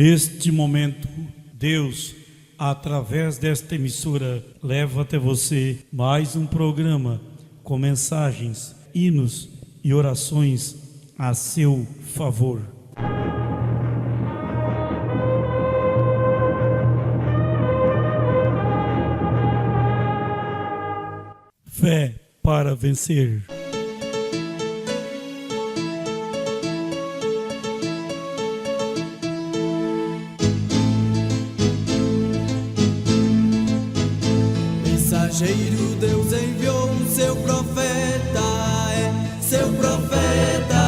Neste momento, Deus, através desta emissora, leva até você mais um programa com mensagens, hinos e orações a seu favor. Fé para vencer. Mensageiro, Deus enviou o seu profeta, seu profeta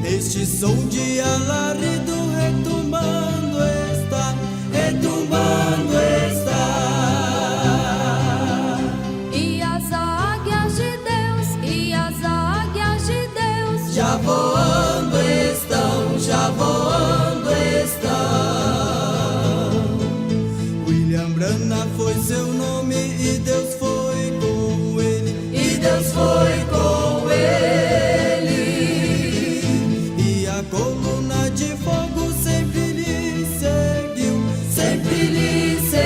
Este som de alarido retumbando está, retumbando está. E as águias de Deus, e as águias de Deus Já voando estão, já voando estão. William Branham foi seu nome e Deus foi com ele, e Deus foi com ele. E a coluna de fogo sempre lhe seguiu, sempre lhe seguiu.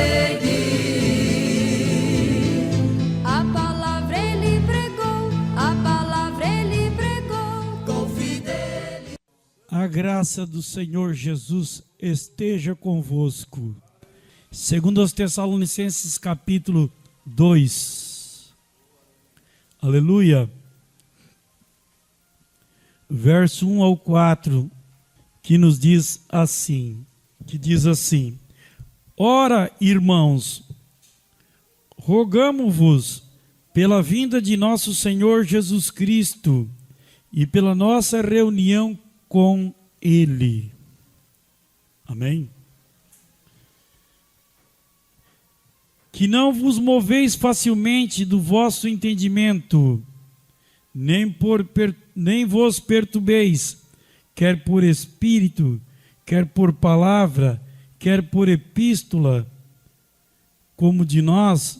A palavra ele pregou, a palavra ele pregou. Com fidelidade. A graça do Senhor Jesus esteja convosco. Segundo aos Tessalonicenses capítulo 2. Aleluia. Verso 1 ao 4, que nos diz assim, Ora, irmãos, rogamo-vos pela vinda de nosso Senhor Jesus Cristo e pela nossa reunião com Ele. Amém? Que não vos moveis facilmente do vosso entendimento, nem vos perturbeis, quer por espírito, quer por palavra, quer por epístola, como de nós,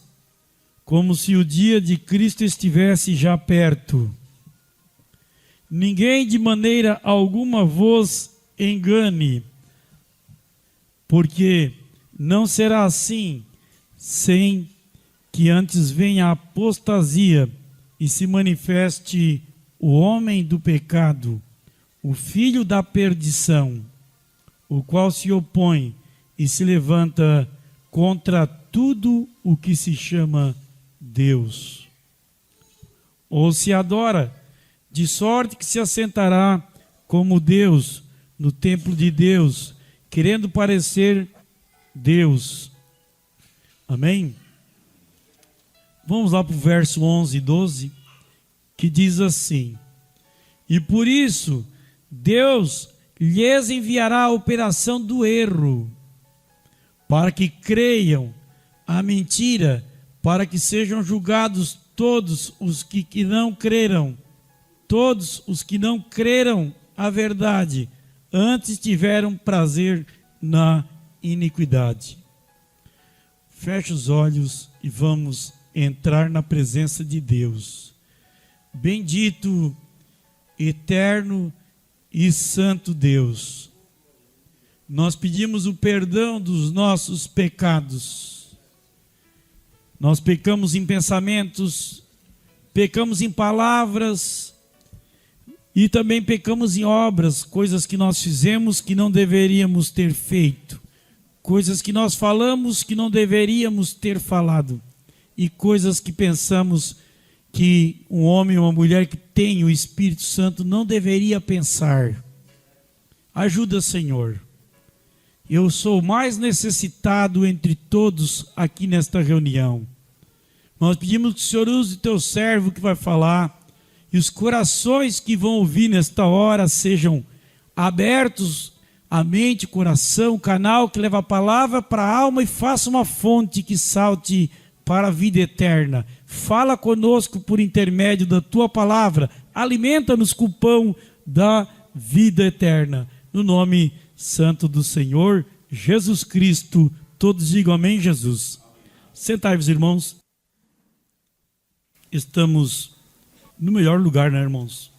como se o dia de Cristo estivesse já perto. Ninguém de maneira alguma vos engane, porque não será assim, sem que antes venha a apostasia e se manifeste o homem do pecado, o filho da perdição, o qual se opõe e se levanta contra tudo o que se chama Deus, ou se adora, de sorte que se assentará como Deus no templo de Deus, querendo parecer Deus. Amém? Vamos lá para o verso 11 e 12, que diz assim: E por isso Deus lhes enviará a operação do erro, para que creiam a mentira, para que sejam julgados todos os que não creram, todos os que não creram a verdade, antes tiveram prazer na iniquidade. Feche os olhos e vamos entrar na presença de Deus. Bendito, eterno e santo Deus, nós pedimos o perdão dos nossos pecados. Nós pecamos em pensamentos, pecamos em palavras e também pecamos em obras, coisas que nós fizemos que não deveríamos ter feito. Coisas que nós falamos que não deveríamos ter falado. E coisas que pensamos que um homem ou uma mulher que tem o Espírito Santo não deveria pensar. Ajuda, Senhor. Eu sou o mais necessitado entre todos aqui nesta reunião. Nós pedimos que o Senhor use o teu servo que vai falar. E os corações que vão ouvir nesta hora sejam abertos, a mente, o coração, o canal que leva a palavra para a alma e faça uma fonte que salte para a vida eterna. Fala conosco por intermédio da tua palavra. Alimenta-nos com o pão da vida eterna. No nome santo do Senhor Jesus Cristo. Todos digam amém, Jesus. Sentai-vos, irmãos. Estamos no melhor lugar, né, irmãos?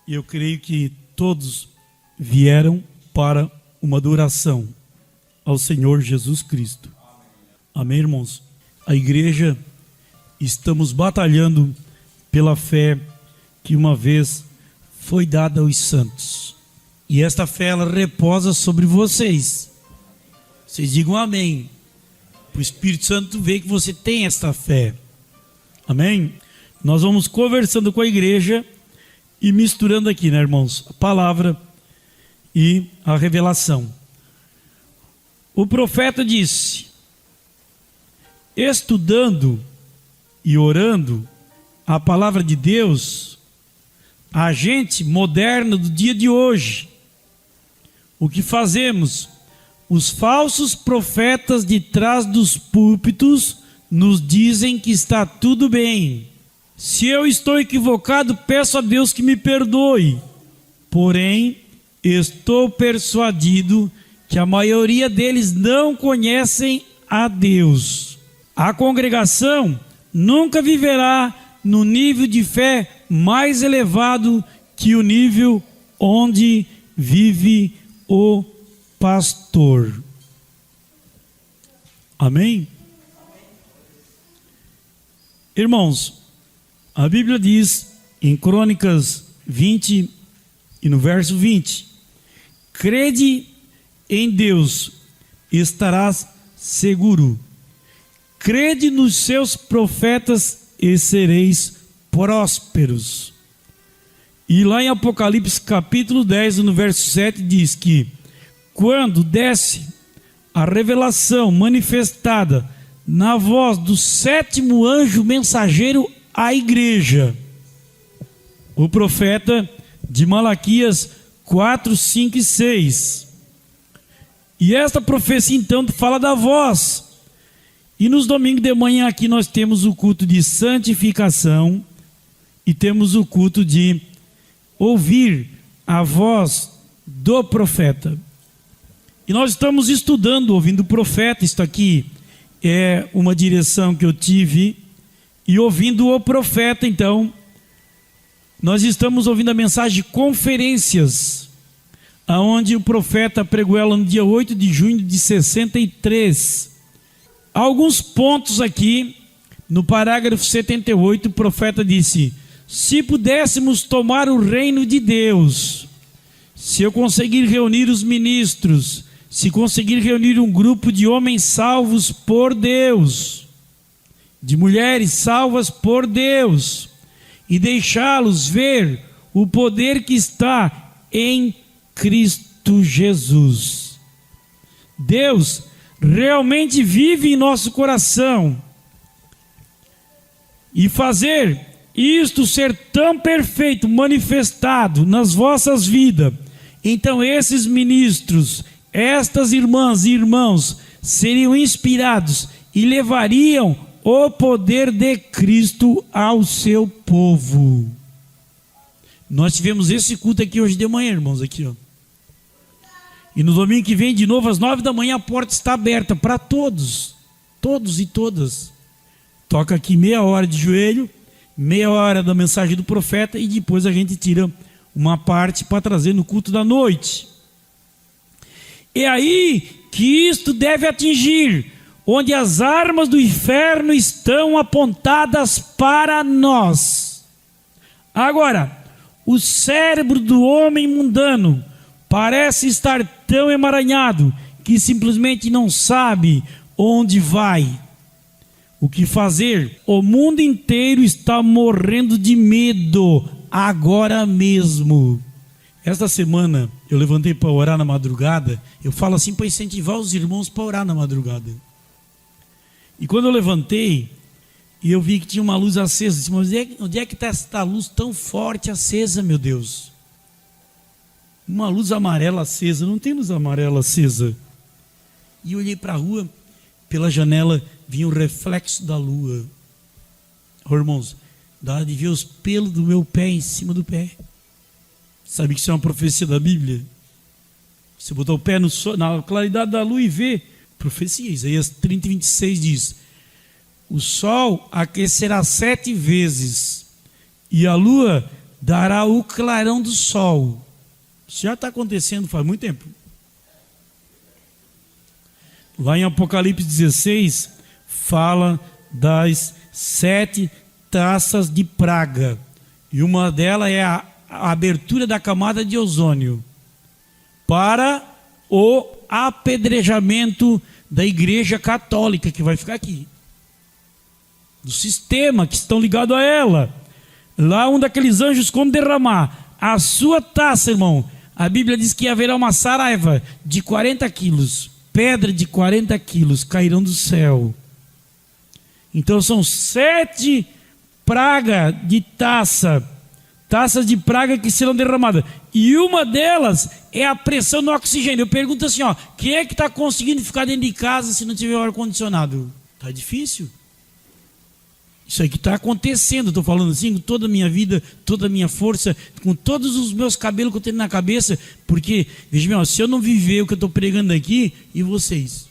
E eu creio que todos vieram para uma adoração ao Senhor Jesus Cristo. Amém, irmãos? A igreja, estamos batalhando pela fé que uma vez foi dada aos santos. E esta fé, ela reposa sobre vocês. Vocês digam amém. O Espírito Santo vê que você tem esta fé. Amém? Nós vamos conversando com a igreja e misturando aqui, né, irmãos? A palavra e a revelação. O profeta disse: estudando e orando a palavra de Deus, a gente moderna do dia de hoje, o que fazemos? Os falsos profetas de trás dos púlpitos nos dizem que está tudo bem. Se eu estou equivocado, peço a Deus que me perdoe. Porém, estou persuadido que a maioria deles não conhecem a Deus. A congregação nunca viverá no nível de fé mais elevado que o nível onde vive o pastor. Amém? Irmãos, a Bíblia diz em Crônicas 20 e no verso 20: crede em Deus, estarás seguro. Crede nos seus profetas e sereis prósperos. E lá em Apocalipse capítulo 10, no verso 7, diz que quando desce a revelação manifestada na voz do sétimo anjo mensageiro à igreja, o profeta de Malaquias 4, 5 e 6. E esta profecia então fala da voz. E nos domingos de manhã aqui nós temos o culto de santificação e temos o culto de ouvir a voz do profeta. E nós estamos estudando, ouvindo o profeta. Isto aqui é uma direção que eu tive. E ouvindo o profeta, então, nós estamos ouvindo a mensagem de conferências, aonde o profeta pregou ela no dia 8 de junho de 63. Alguns pontos aqui, no parágrafo 78, o profeta disse: se pudéssemos tomar o reino de Deus, se eu conseguir reunir os ministros, se conseguir reunir um grupo de homens salvos por Deus, de mulheres salvas por Deus, e deixá-los ver o poder que está em Cristo Jesus. Deus realmente vive em nosso coração, e fazer isto ser tão perfeito, manifestado nas vossas vidas, então esses ministros, estas irmãs e irmãos, seriam inspirados e levariam o poder de Cristo ao seu povo. Nós tivemos esse culto aqui hoje de manhã, irmãos, aqui, ó. E no domingo que vem, de novo, às 9 da manhã, a porta está aberta para todos, todos e todas. Toca aqui meia hora de joelho, meia hora da mensagem do profeta, e depois a gente tira uma parte para trazer no culto da noite. É aí que isto deve atingir, onde as armas do inferno estão apontadas para nós. Agora, o cérebro do homem mundano parece estar tão emaranhado que simplesmente não sabe onde vai, o que fazer. O mundo inteiro está morrendo de medo agora mesmo. Esta semana eu levantei para orar na madrugada. Eu falo assim para incentivar os irmãos para orar na madrugada. E quando eu levantei, eu vi que tinha uma luz acesa. Eu disse, mas onde é que está esta luz tão forte acesa, meu Deus? Uma luz amarela acesa. Não tem luz amarela acesa. E eu olhei para a rua, pela janela vinha o reflexo da lua. Oh, irmãos, dá hora de ver os pelos do meu pé em cima do pé. Sabe que isso é uma profecia da Bíblia? Você botar o pé no sol, na claridade da lua e vê. Profecia, Isaías 30, 26 diz: o sol aquecerá 7 vezes, e a lua dará o clarão do sol. Isso já está acontecendo faz muito tempo. Lá em Apocalipse 16, fala das 7 taças de praga. E uma delas é a abertura da camada de ozônio para o apedrejamento da Igreja Católica, que vai ficar aqui. Do sistema que estão ligados a ela. Lá um daqueles anjos, quando derramar a sua taça, irmão, a Bíblia diz que haverá uma saraiva de 40 quilos, pedra de 40 quilos cairão do céu. Então são 7 pragas de taças de praga que serão derramadas. E uma delas é a pressão no oxigênio. Eu pergunto assim, quem é que está conseguindo ficar dentro de casa se não tiver ar-condicionado? Está difícil. Isso aí que está acontecendo, estou falando assim, com toda a minha vida, toda a minha força, com todos os meus cabelos que eu tenho na cabeça, porque, veja bem, se eu não viver o que eu estou pregando aqui, e vocês?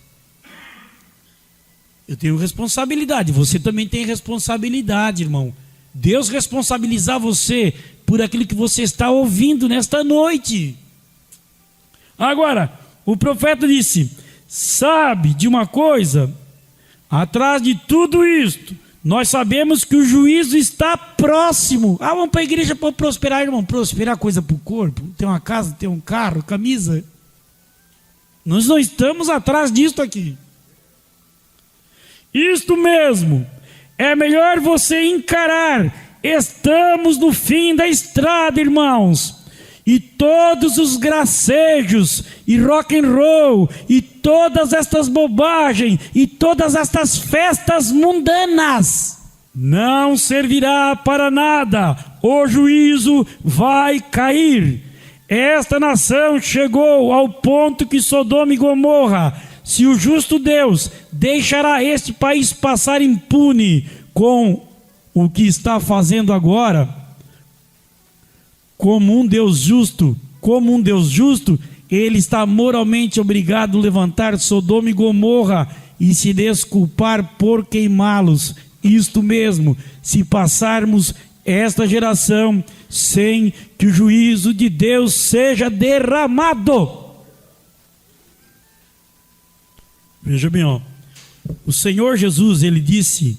Eu tenho responsabilidade, você também tem responsabilidade, irmão. Deus responsabilizar você por aquilo que você está ouvindo nesta noite. Agora, o profeta disse, sabe de uma coisa? Atrás de tudo isto, nós sabemos que o juízo está próximo. Vamos para a igreja para prosperar, irmão. Prosperar coisa para o corpo. Ter uma casa, ter um carro, camisa. Nós não estamos atrás disto aqui. Isto mesmo. É melhor você encarar. Estamos no fim da estrada, irmãos. E todos os gracejos, e rock and roll, e todas estas bobagens, e todas estas festas mundanas, não servirá para nada. O juízo vai cair. Esta nação chegou ao ponto que Sodoma e Gomorra, se o justo Deus deixará este país passar impune com o que está fazendo agora, como um Deus justo, ele está moralmente obrigado a levantar Sodoma e Gomorra e se desculpar por queimá-los. Isto mesmo, se passarmos esta geração sem que o juízo de Deus seja derramado. Veja bem, o Senhor Jesus, ele disse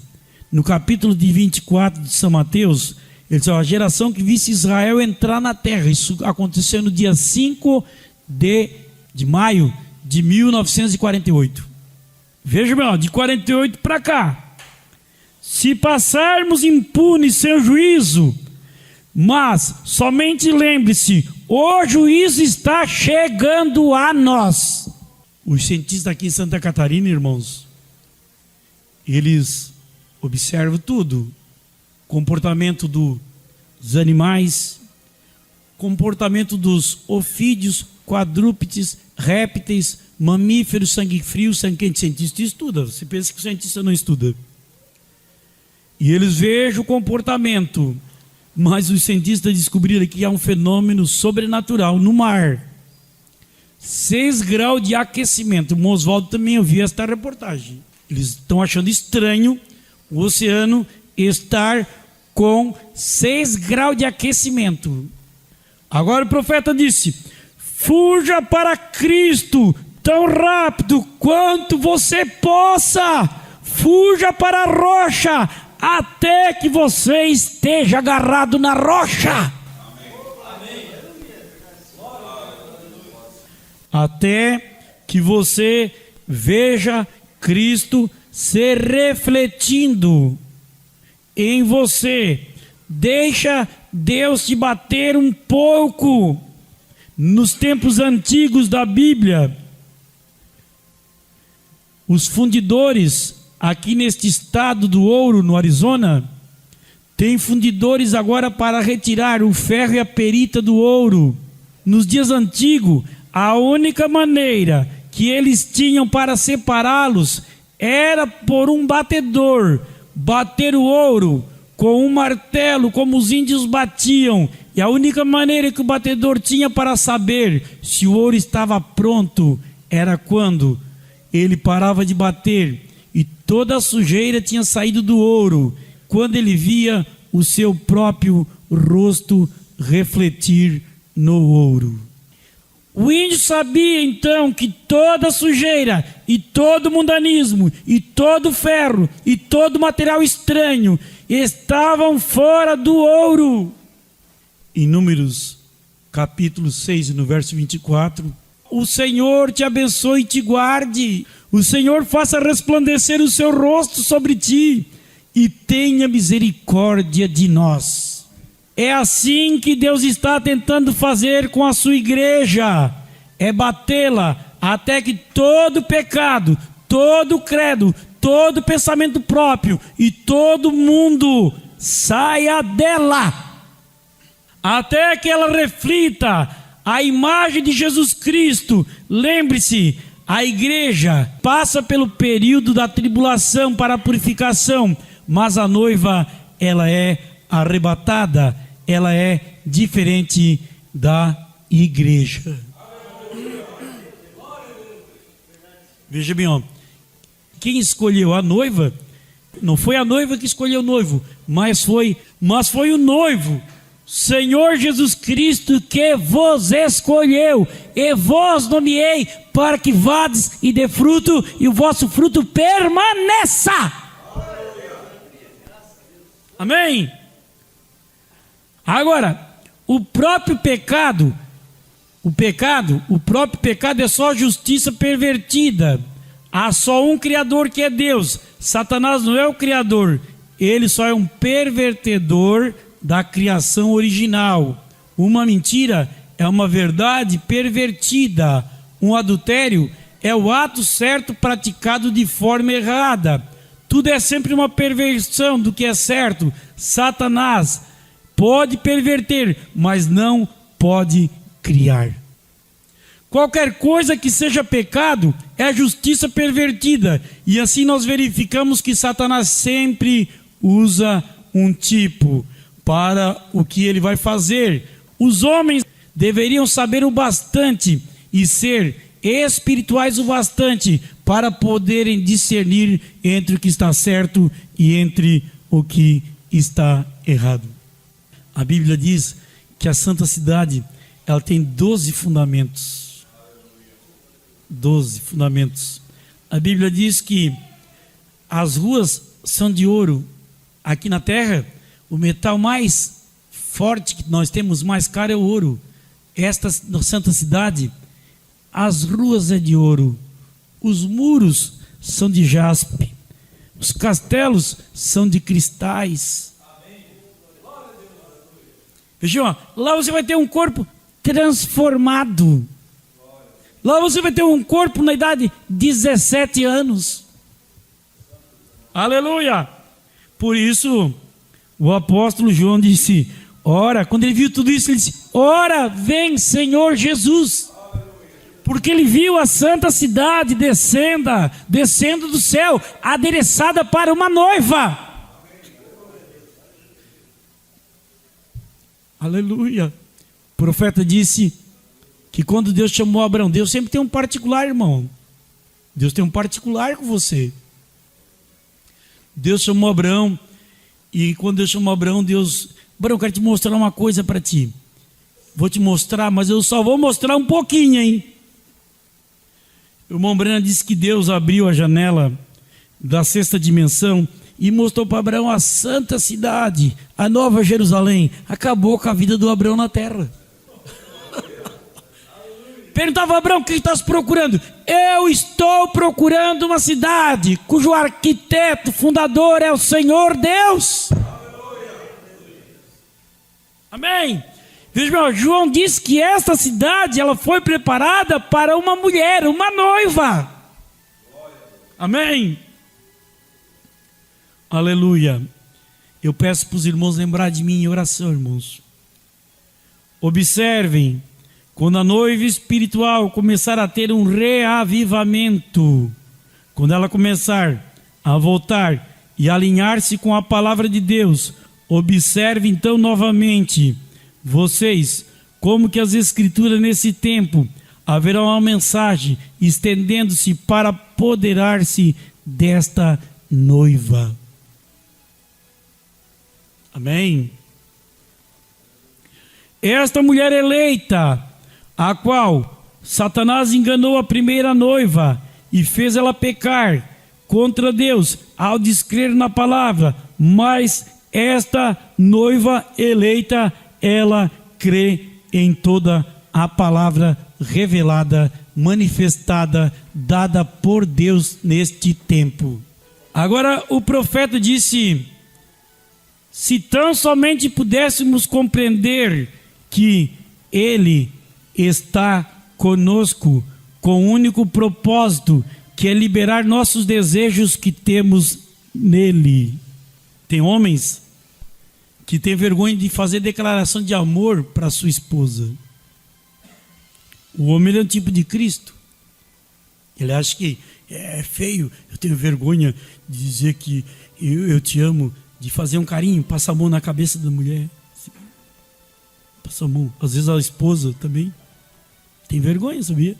no capítulo de 24 de São Mateus, ele disse, a geração que visse Israel entrar na terra. Isso aconteceu no dia 5 de maio de 1948. Veja bem, de 48 para cá. Se passarmos impunes sem juízo, mas somente lembre-se, o juízo está chegando a nós. Os cientistas aqui em Santa Catarina, irmãos, eles observam tudo. Comportamento dos animais, comportamento dos ofídeos, quadrúpedes, répteis, mamíferos, sangue frio, sangue quente. Cientista estuda, você pensa que o cientista não estuda. E eles vejam o comportamento, mas os cientistas descobriram que há um fenômeno sobrenatural no mar. 6 graus de aquecimento. O Oswaldo também ouviu esta reportagem. Eles estão achando estranho o oceano estar com 6 graus de aquecimento. Agora o profeta disse, fuja para Cristo tão rápido quanto você possa, fuja para a rocha, até que você esteja agarrado na rocha. Até que você veja Cristo se refletindo em você. Deixa Deus te bater um pouco. Nos tempos antigos da Bíblia, os fundidores aqui neste estado do ouro, no Arizona, tem fundidores agora para retirar o ferro e a perita do ouro. Nos dias antigos, a única maneira que eles tinham para separá-los era por um batedor, bater o ouro com um martelo, como os índios batiam. E a única maneira que o batedor tinha para saber se o ouro estava pronto era quando ele parava de bater e toda a sujeira tinha saído do ouro, quando ele via o seu próprio rosto refletir no ouro. O índio sabia então que toda sujeira e todo mundanismo e todo ferro e todo material estranho estavam fora do ouro. Em Números capítulo 6, no verso 24, o Senhor te abençoe e te guarde. O Senhor faça resplandecer o seu rosto sobre ti e tenha misericórdia de nós. É assim que Deus está tentando fazer com a sua igreja. É batê-la até que todo pecado, todo credo, todo pensamento próprio e todo mundo saia dela. Até que ela reflita a imagem de Jesus Cristo. Lembre-se, a igreja passa pelo período da tribulação para a purificação, mas a noiva, ela é arrebatada, ela é diferente da igreja. Veja bem, ó, quem escolheu a noiva, não foi a noiva que escolheu o noivo, mas foi o noivo, Senhor Jesus Cristo, que vos escolheu, e vos nomeei para que vades e dê fruto, e o vosso fruto permaneça. Amém? Agora, o próprio pecado é só justiça pervertida. Há só um Criador, que é Deus. Satanás não é o Criador, ele só é um pervertedor da criação original. Uma mentira é uma verdade pervertida. Um adultério é o ato certo praticado de forma errada. Tudo é sempre uma perversão do que é certo. Satanás pode perverter, mas não pode criar. Qualquer coisa que seja pecado é justiça pervertida. E assim nós verificamos que Satanás sempre usa um tipo para o que ele vai fazer. Os homens deveriam saber o bastante e ser espirituais o bastante para poderem discernir entre o que está certo e entre o que está errado. A Bíblia diz que a Santa Cidade, ela tem 12 fundamentos. 12 fundamentos. A Bíblia diz que as ruas são de ouro. Aqui na terra, o metal mais forte que nós temos, mais caro, é o ouro. Esta Santa Cidade, as ruas é de ouro, os muros são de jaspe, os castelos são de cristais. Veja, lá você vai ter um corpo transformado. Lá você vai ter um corpo na idade de 17 anos. Aleluia! Por isso, o apóstolo João disse, ora, quando ele viu tudo isso, ele disse, ora, vem Senhor Jesus. Porque ele viu a santa cidade descendo do céu, adereçada para uma noiva. Aleluia. O profeta disse que quando Deus chamou Abraão, Deus sempre tem um particular, irmão. Deus tem um particular com você. Deus chamou Abraão, e quando Deus chamou Abraão, Abraão, eu quero te mostrar uma coisa para ti. Vou te mostrar, mas eu só vou mostrar um pouquinho, hein? O irmão Brana disse que Deus abriu a janela da sexta dimensão e mostrou para Abraão a santa cidade, a nova Jerusalém. Acabou com a vida do Abraão na terra. Perguntava a Abraão, o que estás procurando? Eu estou procurando uma cidade cujo arquiteto, fundador é o Senhor Deus. Amém? Veja bem, João diz que esta cidade, ela foi preparada para uma mulher, uma noiva. Amém? Aleluia. Eu peço para os irmãos lembrar de mim em oração, irmãos. Observem, quando a noiva espiritual começar a ter um reavivamento, quando ela começar a voltar e alinhar-se com a palavra de Deus, observe então novamente, vocês, como que as escrituras nesse tempo, haverá uma mensagem estendendo-se para apoderar-se desta noiva. Amém? Esta mulher eleita, a qual Satanás enganou a primeira noiva e fez ela pecar contra Deus ao descrer na palavra, mas esta noiva eleita, ela crê em toda a palavra revelada, manifestada, dada por Deus neste tempo. Agora o profeta disse: se tão somente pudéssemos compreender que Ele está conosco com o único propósito, que é liberar nossos desejos que temos nele. Tem homens que têm vergonha de fazer declaração de amor para sua esposa. O homem é um tipo de Cristo. Ele acha que é feio, eu tenho vergonha de dizer que eu te amo, de fazer um carinho, passar a mão na cabeça da mulher. Passa a mão. Às vezes a esposa também tem vergonha, sabia?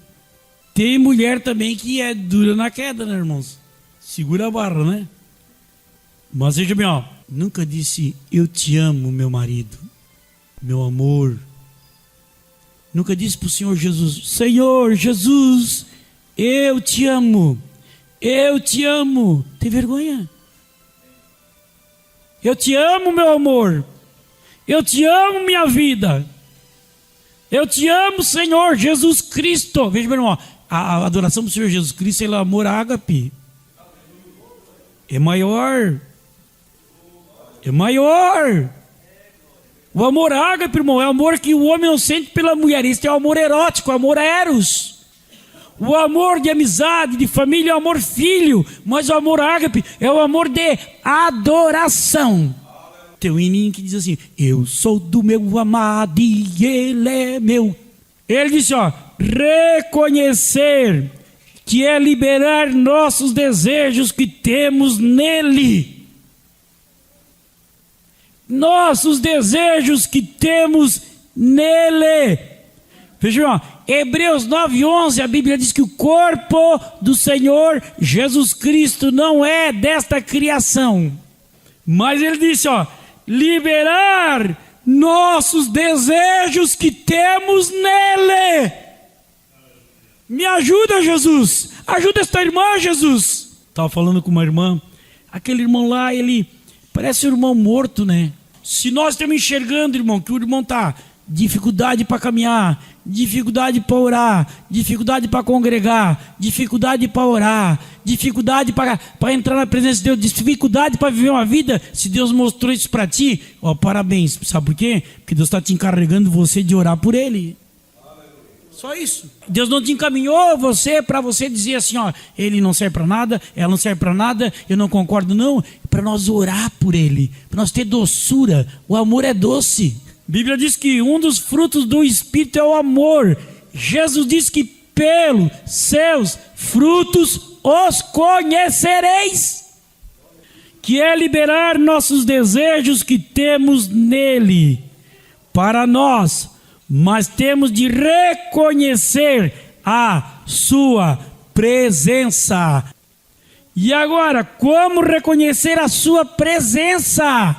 Tem mulher também que é dura na queda, né, irmãos? Segura a barra, né? Mas veja bem, ó, nunca disse eu te amo, meu marido, meu amor. Nunca disse para o Senhor Jesus: Senhor Jesus, eu te amo, eu te amo. Tem vergonha? Eu te amo, meu amor. Eu te amo, minha vida. Eu te amo, Senhor Jesus Cristo. Veja bem, irmão, a adoração do Senhor Jesus Cristo é o amor ágape. É maior. É maior. O amor ágape, irmão, é o amor que o homem não sente pela mulher. Isso é o amor erótico, o amor eros. O amor de amizade, de família é o amor filho. Mas o amor ágape é o amor de adoração. Tem um hininho que diz assim: eu sou do meu amado e ele é meu. Ele disse, ó, reconhecer que é liberar nossos desejos que temos nele. Nossos desejos que temos nele. Veja, ó, Hebreus 9:11, a Bíblia diz que o corpo do Senhor Jesus Cristo não é desta criação. Mas ele disse, ó, liberar nossos desejos que temos nele. Me ajuda, Jesus. Ajuda esta irmã, Jesus. Estava falando com uma irmã. Aquele irmão lá, ele parece um irmão morto, né? Se nós estamos enxergando, irmão, que o irmão está dificuldade para caminhar, dificuldade para orar, dificuldade para congregar, dificuldade para orar, dificuldade para entrar na presença de Deus, dificuldade para viver uma vida. Se Deus mostrou isso para ti, ó, parabéns. Sabe por quê? Porque Deus está te encarregando você de orar por Ele. Só isso. Deus não te encaminhou você para você dizer assim, ó, ele não serve para nada, ela não serve para nada, eu não concordo, não. Para nós orar por ele, para nós ter doçura. O amor é doce. A Bíblia diz que um dos frutos do Espírito é o amor. Jesus disse que pelos seus frutos os conhecereis. Que é liberar nossos desejos que temos nele para nós. Mas temos de reconhecer a sua presença. E agora, como reconhecer a sua presença?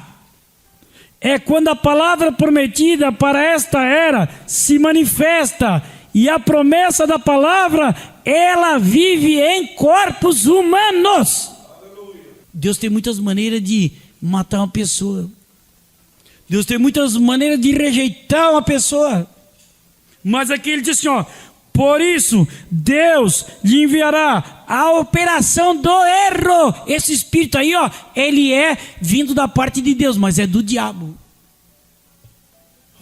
É quando a palavra prometida para esta era se manifesta. E a promessa da palavra, ela vive em corpos humanos. Deus tem muitas maneiras de matar uma pessoa. Deus tem muitas maneiras de rejeitar uma pessoa. Mas aqui ele diz assim, ó, por isso Deus lhe enviará a operação do erro. Esse espírito aí, ó, ele é vindo da parte de Deus, mas é do diabo.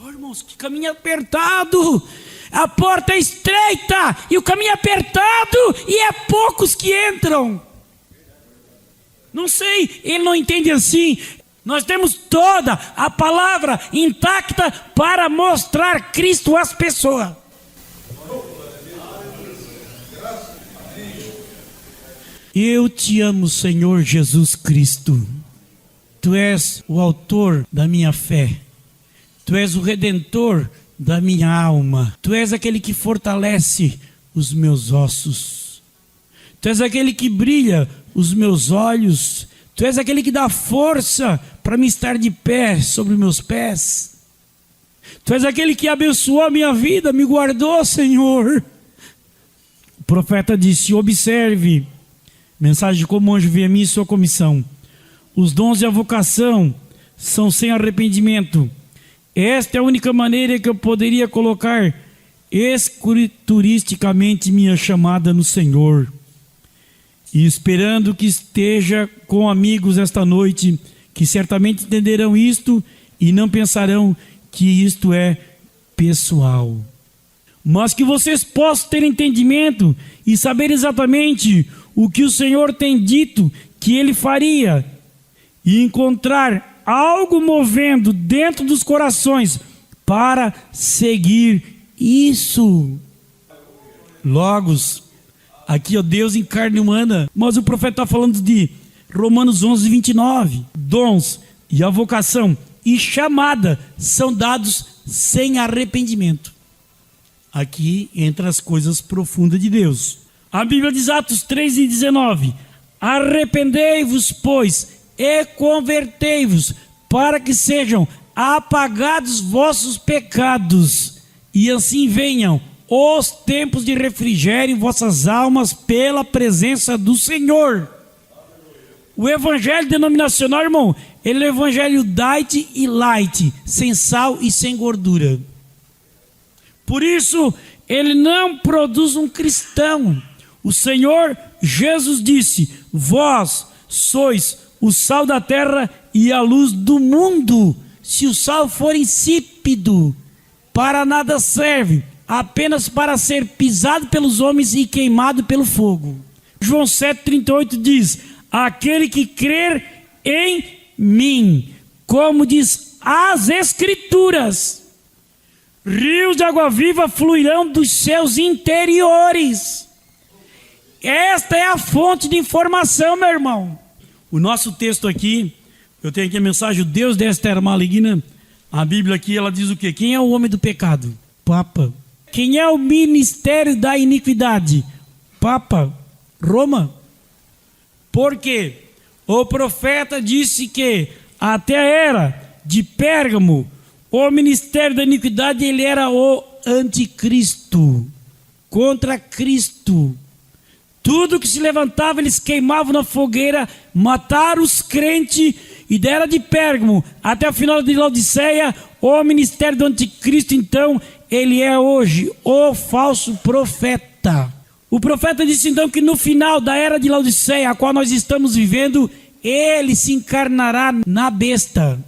Oh, irmãos, que caminho apertado. A porta é estreita e o caminho é apertado e é poucos que entram. Não sei, ele não entende assim. Nós temos toda a palavra intacta para mostrar Cristo às pessoas. Eu te amo, Senhor Jesus Cristo. Tu és o autor da minha fé. Tu és o redentor da minha alma. Tu és aquele que fortalece os meus ossos. Tu és aquele que brilha os meus olhos. Tu és aquele que dá força para me estar de pé sobre meus pés. Tu és aquele que abençoou a minha vida, me guardou, Senhor. profeta disse: observe, mensagem como anjo veio a mim e sua comissão. Os dons e a vocação são sem arrependimento. Esta é a única maneira que eu poderia colocar escrituristicamente minha chamada no Senhor. E esperando que esteja com amigos esta noite, que certamente entenderão isto e não pensarão que isto é pessoal. Mas que vocês possam ter entendimento e saber exatamente o que o Senhor tem dito que Ele faria, e encontrar algo movendo dentro dos corações para seguir isso. Logos, aqui, ó, Deus em carne humana. Mas o profeta está falando de Romanos 11, 29. Dons e a vocação e chamada são dados sem arrependimento. Aqui entra as coisas profundas de Deus. A Bíblia diz, Atos 3 e 19: arrependei-vos, pois, e convertei-vos, para que sejam apagados vossos pecados, e assim venham os tempos de refrigério em vossas almas pela presença do Senhor. O evangelho denominacional, irmão, ele é o evangelho diet e light, sem sal e sem gordura. Por isso, ele não produz um cristão. O Senhor Jesus disse: vós sois o sal da terra e a luz do mundo. Se o sal for insípido, para nada serve, apenas para ser pisado pelos homens e queimado pelo fogo. João 7,38 diz: aquele que crer em mim, como diz as Escrituras, rios de água viva fluirão dos seus interiores. Esta é a fonte de informação, meu irmão. O nosso texto aqui, eu tenho aqui a mensagem: o Deus desta era maligna. A Bíblia aqui, ela diz o quê? Quem é o homem do pecado? Papa. Quem é o ministério da iniquidade? Papa. Roma. Por quê? O profeta disse que até a era de Pérgamo, o ministério da iniquidade, ele era o anticristo, contra Cristo. Tudo que se levantava, eles queimavam na fogueira, mataram os crentes. E da era de Pérgamo até o final de Laodiceia, o ministério do anticristo, então, ele é hoje o falso profeta. O profeta disse então que no final da era de Laodiceia, a qual nós estamos vivendo, ele se encarnará na besta,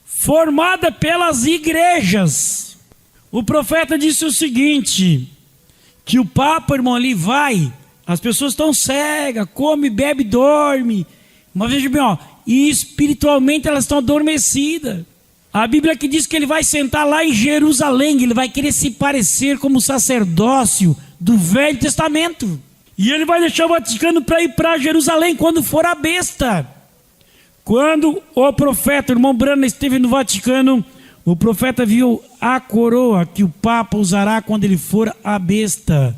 formada pelas igrejas. O profeta disse o seguinte, que o Papa, irmão, ali vai, as pessoas estão cegas, come, bebe, dorme, mas veja bem, ó, e espiritualmente elas estão adormecidas. A Bíblia que diz que ele vai sentar lá em Jerusalém, ele vai querer se parecer como sacerdócio do Velho Testamento. E ele vai deixar o Vaticano para ir para Jerusalém quando for a besta. Quando o profeta, o irmão Branham, esteve no Vaticano, o profeta viu a coroa que o Papa usará quando ele for a besta.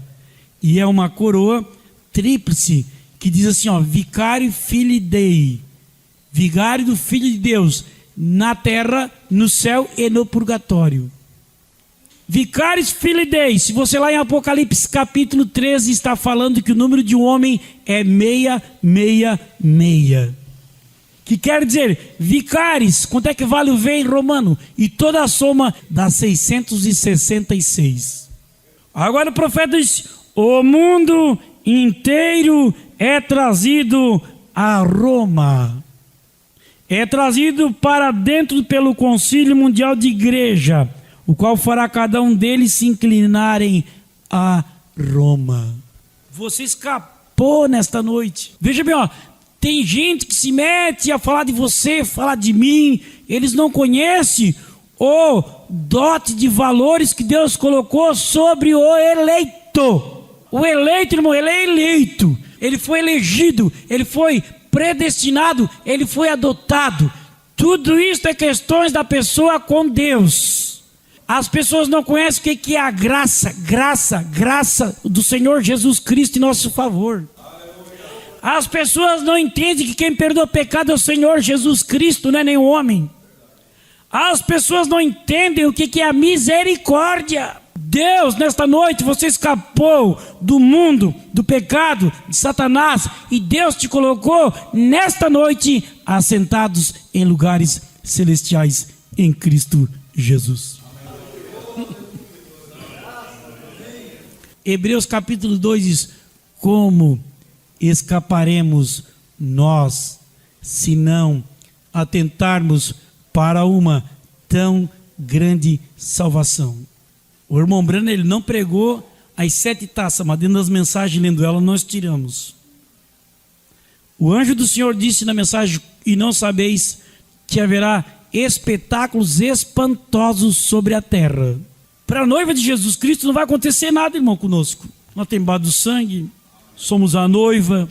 E é uma coroa tríplice, que diz assim, ó, Vicário Filii Dei, vigário do Filho de Deus, na terra, no céu e no purgatório. Vicários Filii Dei, se você lá em Apocalipse capítulo 13 está falando que o número de um homem é 666. Que quer dizer, vicários, quanto é que vale o V em romano? E toda a soma dá 666. Agora o profeta diz, o mundo inteiro é trazido a Roma. É trazido para dentro pelo Concílio Mundial de Igreja, o qual fará cada um deles se inclinarem a Roma. Você escapou nesta noite. Veja bem, ó, tem gente que se mete a falar de você, falar de mim, eles não conhecem o dote de valores que Deus colocou sobre o eleito. O eleito, irmão, ele é eleito, ele foi elegido, ele foi predestinado, ele foi adotado. Tudo isso é questões da pessoa com Deus. As pessoas não conhecem o que é a graça do Senhor Jesus Cristo em nosso favor. As pessoas não entendem que quem perdoa pecado é o Senhor Jesus Cristo, não é nenhum homem. As pessoas não entendem o que é a misericórdia. Deus, nesta noite você escapou do mundo, do pecado, de Satanás, e Deus te colocou nesta noite assentados em lugares celestiais em Cristo Jesus. Hebreus capítulo 2 diz: como escaparemos nós, se não atentarmos para uma tão grande salvação? O irmão Brano, ele não pregou as 7 taças, mas dentro das mensagens, lendo ela, nós tiramos. O anjo do Senhor disse na mensagem: e não sabeis que haverá espetáculos espantosos sobre a terra. Para a noiva de Jesus Cristo não vai acontecer nada, irmão, conosco. Nós temos bado do sangue, somos a noiva,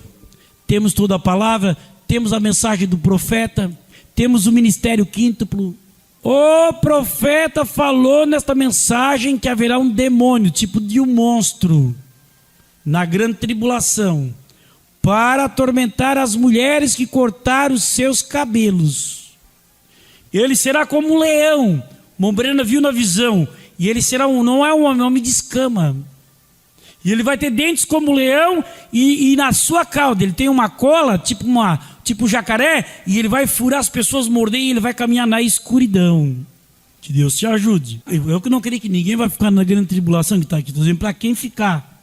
temos toda a palavra, temos a mensagem do profeta, temos o ministério quíntuplo. O profeta falou nesta mensagem que haverá um demônio, tipo de um monstro, na grande tribulação, para atormentar as mulheres que cortaram os seus cabelos. Ele será como um leão. Mombrena viu na visão. E ele será não é um homem de escama. E ele vai ter dentes como leão, e na sua cauda ele tem uma cola, tipo jacaré, e ele vai furar as pessoas, morder, e ele vai caminhar na escuridão. Que Deus te ajude. Eu que não creio que ninguém vai ficar na grande tribulação que está aqui. Estou dizendo para quem ficar.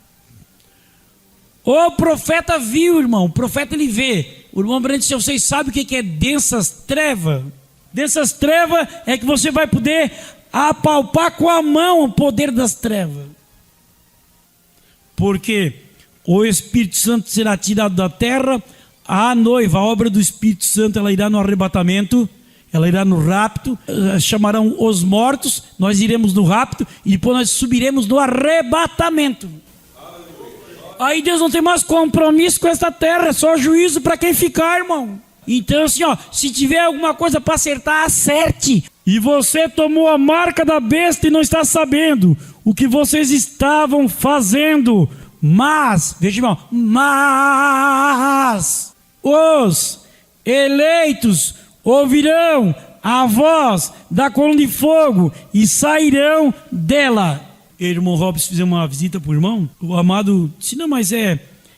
O profeta viu, irmão. O profeta ele vê. O irmão Breno disse: vocês sabem o que é densas trevas? Densas trevas é que você vai poder apalpar com a mão o poder das trevas. Porque o Espírito Santo será tirado da terra, a noiva, a obra do Espírito Santo, ela irá no arrebatamento, ela irá no rapto, chamarão os mortos, nós iremos no rapto, e depois nós subiremos no arrebatamento. Aí Deus não tem mais compromisso com esta terra, é só juízo para quem ficar, irmão. Então assim, se tiver alguma coisa para acertar, acerte. E você tomou a marca da besta e não está sabendo o que vocês estavam fazendo. Mas, veja, irmão, mas os eleitos ouvirão a voz da coluna de fogo e sairão dela. O irmão Robson fez uma visita para o irmão. O amado disse: não, mas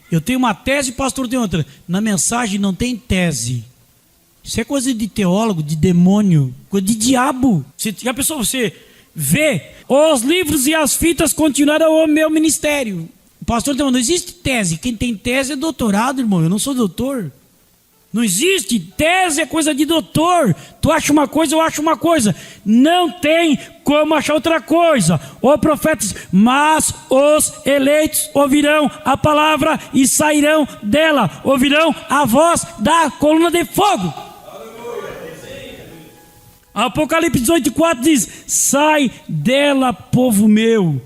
eu tenho uma tese, o pastor tem outra. Na mensagem não tem tese. Isso é coisa de teólogo, de demônio, coisa de diabo. Já pensou, você vê os livros e as fitas continuaram o meu ministério. O pastor tem, não existe tese. Quem tem tese é doutorado, irmão. Eu não sou doutor. Não existe. Tese é coisa de doutor. Tu acha uma coisa, eu acho uma coisa. Não tem como achar outra coisa. O profeta diz: mas os eleitos ouvirão a palavra e sairão dela. Ouvirão a voz da coluna de fogo. Apocalipse 18:4 diz: sai dela, povo meu,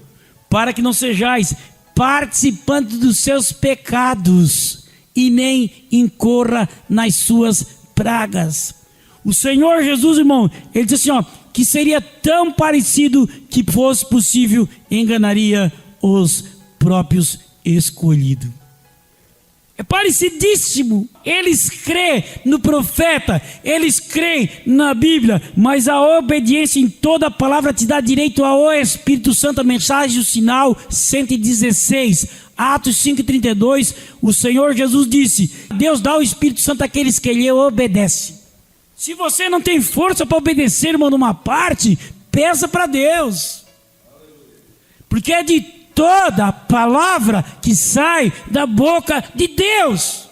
para que não sejais participantes dos seus pecados e nem incorra nas suas pragas. O Senhor Jesus, irmão, ele disse assim, que seria tão parecido que fosse possível, enganaria os próprios escolhidos. É parecidíssimo. Eles creem no profeta, eles creem na Bíblia, mas a obediência em toda a palavra te dá direito ao Espírito Santo. A mensagem do sinal 116, Atos 5:32, o Senhor Jesus disse: Deus dá o Espírito Santo àqueles que Ele obedece. Se você não tem força para obedecer, irmão, numa parte, peça para Deus, porque é de toda a palavra que sai da boca de Deus.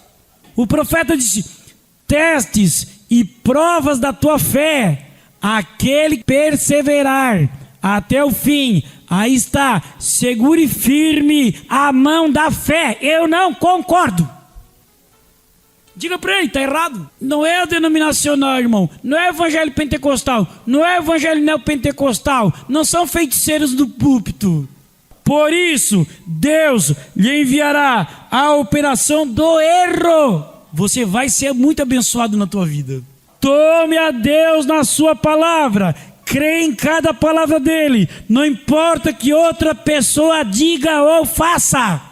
O profeta disse: testes e provas da tua fé, aquele que perseverar até o fim, aí está, segure firme a mão da fé. Eu não concordo. Diga para ele, está errado. Não é o denominacional, irmão. Não é evangelho pentecostal. Não é evangelho neopentecostal. Não são feiticeiros do púlpito. Por isso, Deus lhe enviará a operação do erro. Você vai ser muito abençoado na tua vida. Tome a Deus na sua palavra. Crê em cada palavra dele. Não importa que outra pessoa diga ou faça.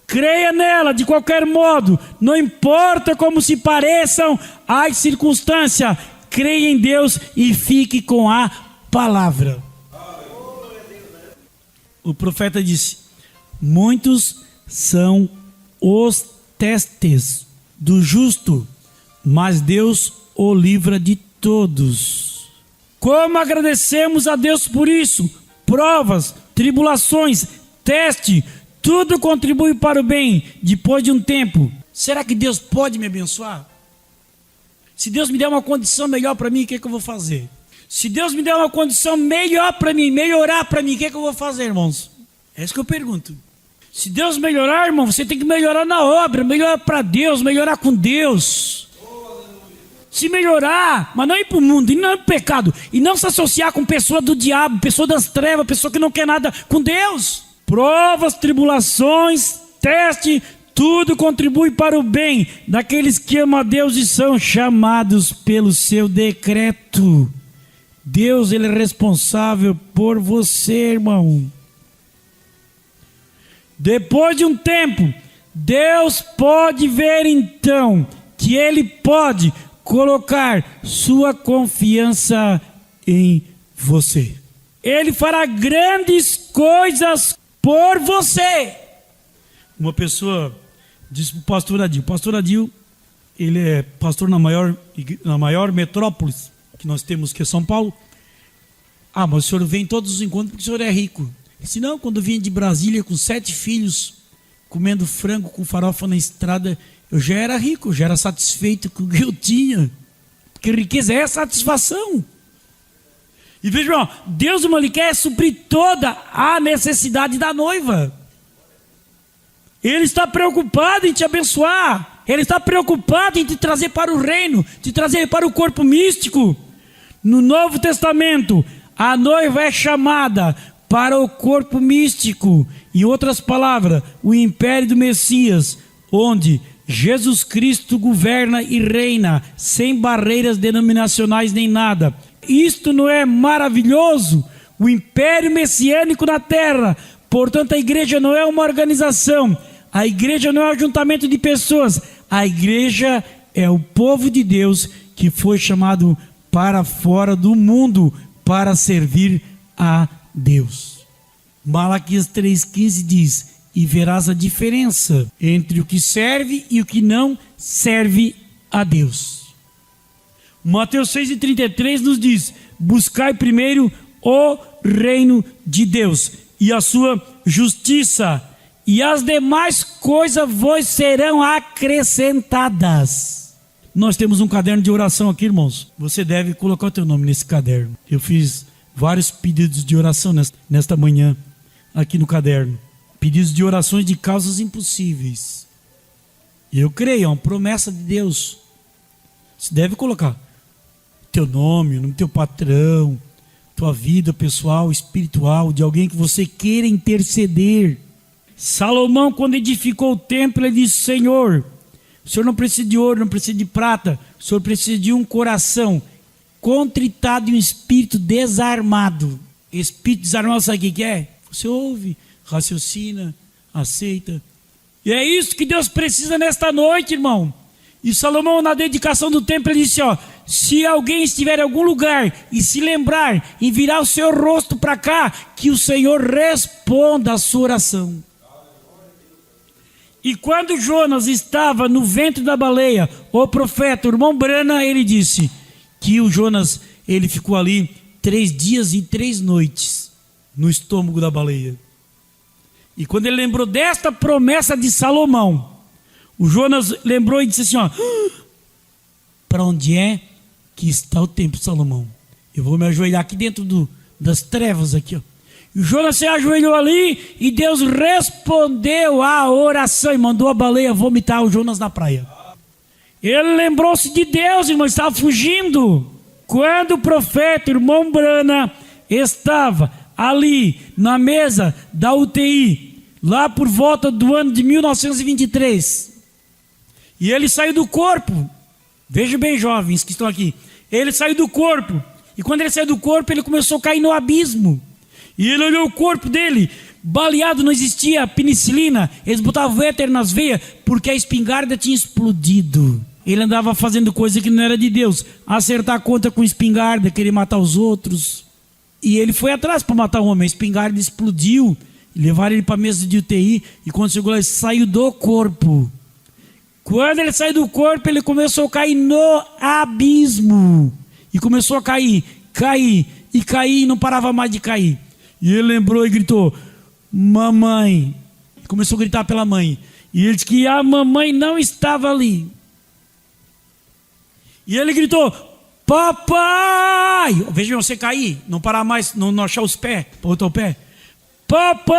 Creia nela de qualquer modo. Não importa como se pareçam as circunstâncias. Creia em Deus e fique com a palavra. o profeta disse: muitos são os testes do justo, mas Deus o livra de todos. Como agradecemos a Deus por isso? Provas, tribulações, teste, tudo contribui para o bem depois de um tempo. Será que Deus pode me abençoar? Se Deus me der uma condição melhor para mim, o que eu vou fazer? Se Deus me der uma condição melhor para mim, melhorar para mim, o que eu vou fazer, irmãos? É isso que eu pergunto. Se Deus melhorar, irmão, você tem que melhorar na obra, melhorar para Deus, melhorar com Deus. Se melhorar, mas não ir para o mundo, e não ir para o pecado, e não se associar com pessoa do diabo, pessoa das trevas, pessoa que não quer nada com Deus. Provas, tribulações, teste, tudo contribui para o bem daqueles que amam a Deus e são chamados pelo seu decreto. Deus, ele é responsável por você, irmão. Depois de um tempo, Deus pode ver então que ele pode colocar sua confiança em você. Ele fará grandes coisas por você. Uma pessoa disse para o pastor Adil, ele é pastor na maior metrópole que nós temos, que é São Paulo. Ah, mas o senhor vem em todos os encontros porque o senhor é rico. Ele disse: não, quando eu vim de Brasília com 7 filhos, comendo frango com farofa na estrada, eu já era rico, já era satisfeito com o que eu tinha. Porque riqueza é satisfação. E veja, irmão, Deus, irmão, ele quer suprir toda a necessidade da noiva. Ele está preocupado em te abençoar. Ele está preocupado em te trazer para o reino, te trazer para o corpo místico. No Novo Testamento, a noiva é chamada para o corpo místico. Em outras palavras, o império do Messias, onde Jesus Cristo governa e reina, sem barreiras denominacionais nem nada. Isto não é maravilhoso? O império messiânico na terra. Portanto, a igreja não é uma organização. A igreja não é um ajuntamento de pessoas. A igreja é o povo de Deus que foi chamado para fora do mundo para servir a Deus. Malaquias 3,15 diz: e verás a diferença entre o que serve e o que não serve a Deus. Mateus 6,33 nos diz: buscai primeiro o reino de Deus e a sua justiça, e as demais coisas vos serão acrescentadas. Nós temos um caderno de oração aqui, irmãos. Você deve colocar o teu nome nesse caderno. Eu fiz vários pedidos de oração nesta manhã, aqui no caderno. Pedidos de orações de causas impossíveis. E eu creio, é uma promessa de Deus. Você deve colocar teu nome, o nome do teu patrão, tua vida pessoal, espiritual, de alguém que você queira interceder. Salomão, quando edificou o templo, ele disse: Senhor, o Senhor não precisa de ouro, não precisa de prata, o Senhor precisa de um coração contritado e um espírito desarmado. Espírito desarmado, sabe o que é? Você ouve, raciocina, aceita. E é isso que Deus precisa nesta noite, irmão. E Salomão, na dedicação do templo, ele disse: ó, se alguém estiver em algum lugar e se lembrar e virar o seu rosto para cá, que o Senhor responda a sua oração. E quando Jonas estava no ventre da baleia, o profeta, o irmão Brana, ele disse que o Jonas, ele ficou ali 3 dias e 3 noites no estômago da baleia. E quando ele lembrou desta promessa de Salomão, o Jonas lembrou e disse assim: ó, para onde é que está o templo, Salomão? Eu vou me ajoelhar aqui dentro das trevas aqui, ó. E o Jonas se ajoelhou ali e Deus respondeu à oração e mandou a baleia vomitar o Jonas na praia. Ele lembrou-se de Deus, irmão, estava fugindo. Quando o profeta, irmão Brana, estava ali na mesa da UTI, lá por volta do ano de 1923, e ele saiu do corpo. Vejam bem, jovens que estão aqui, ele saiu do corpo, e quando ele saiu do corpo, ele começou a cair no abismo. E ele olhou o corpo dele, baleado, não existia penicilina, eles botavam éter nas veias, porque a espingarda tinha explodido. Ele andava fazendo coisa que não era de Deus, acertar a conta com espingarda, querer matar os outros. E ele foi atrás para matar o homem, a espingarda explodiu, Levaram ele para a mesa de UTI e quando chegou lá, ele saiu do corpo. Quando ele saiu do corpo, ele começou a cair no abismo. E começou a cair e não parava mais de cair. E ele lembrou e gritou, mamãe. Começou a gritar pela mãe. E ele disse que a mamãe não estava ali. E ele gritou, papai. Veja você cair, não parar mais, não achar os pés, para botar o pé. Papai!